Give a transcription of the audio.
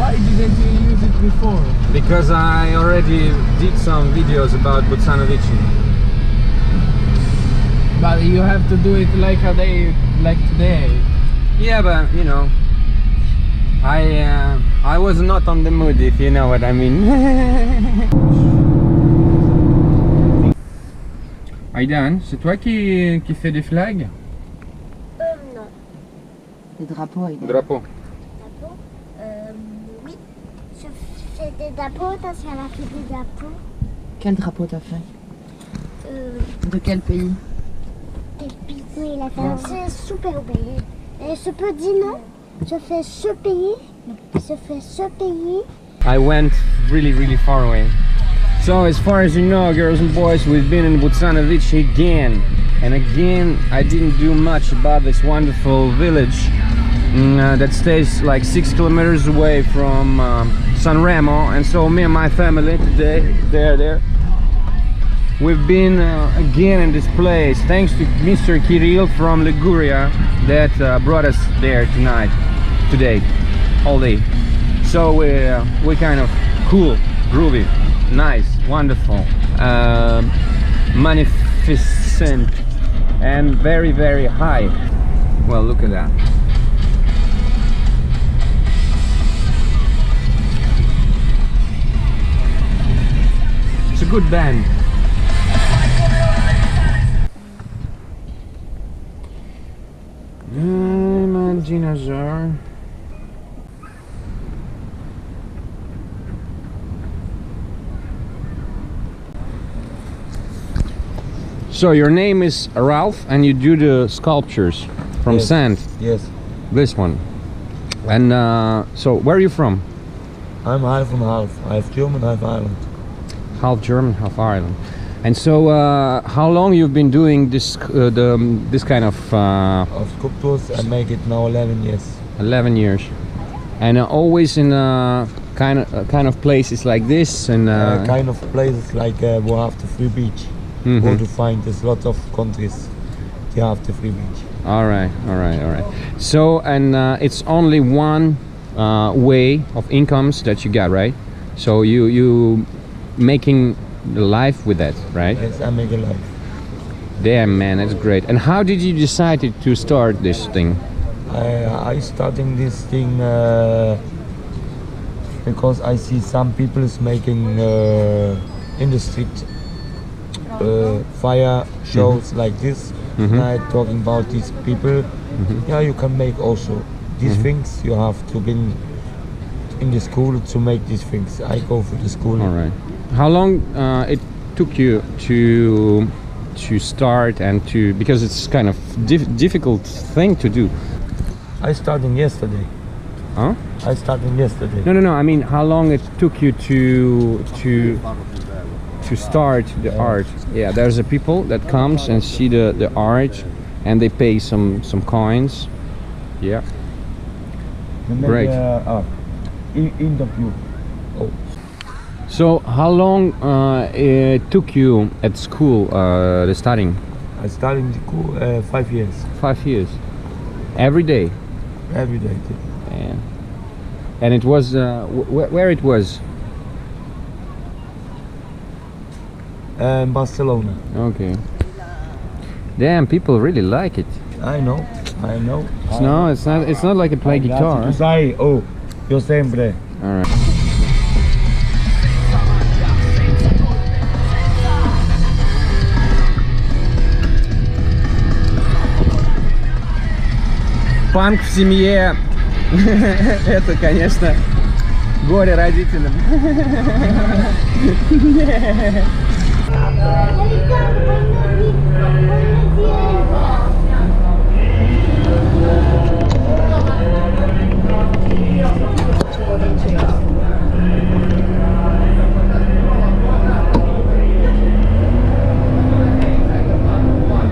Why didn't you use it before? Because I already did some videos about Bucanovic. But you have to do it like a day, like today. Yeah, but you know, I was not on the mood, if you know what I mean. Aidan, c'est toi qui fais des flags? Non. Des drapeaux, Aidan. Drapeau. Drapeaux oui. Je fais des drapeaux, parce qu'elle a fait des drapeaux. Quel drapeau t'as fait? De quel pays? Oui, il a fait c'est super pays. Et ce petit nom, je fais ce pays, je fais ce pays. I went really far away. So as far as you know, girls and boys, we've been in Bucanovic again. And again, I didn't do much about this wonderful village that stays like 6 kilometers away from San Remo. And so me and my family today, there, we've been again in this place thanks to Mr. Kirill from Liguria that brought us there today, all day. So we're kind of cool, groovy, nice, wonderful, magnificent, and very high. Well, look at that. It's a good band. Dinosaur. So your name is Ralph and you do the sculptures from sand? Yes. This one. And so where are you from? I'm half and half. Half German, half Ireland. Half German, half Ireland. And so how long you've been doing this this kind of sculptures? I make it now 11 years. 11 years. And always in kind of places like this, and kind of places like we have the free beach. Go to find there's lots of countries they have the free beach. All right. So and it's only one way of incomes that you got, right? So you making the life with that, right? Yes, I make a life. Damn, man, that's great. And how did you decide to start this thing? I starting this thing because I see some people is making in the street fire shows like this. And I talking about these people. Yeah, you can make also these things. You have to be in the school to make these things. I go for the school. All right. How long it took you to start and to, because it's kind of difficult thing to do. I started yesterday. Huh? I started yesterday. No. I mean, how long it took you to start the art? Yeah, there's a people that comes and see the art, and they pay some coins. Yeah. Great. Interview. Oh. So how long it took you at school, the studying? I started in school 5 years. 5 years. Every day? Every day. Yeah. And it was, where it was? Barcelona. Okay. Damn, people really like it. I know. No, it's not like a play guitar. Oh, yo sempre. All right. Панк в семье это, конечно, горе родителям.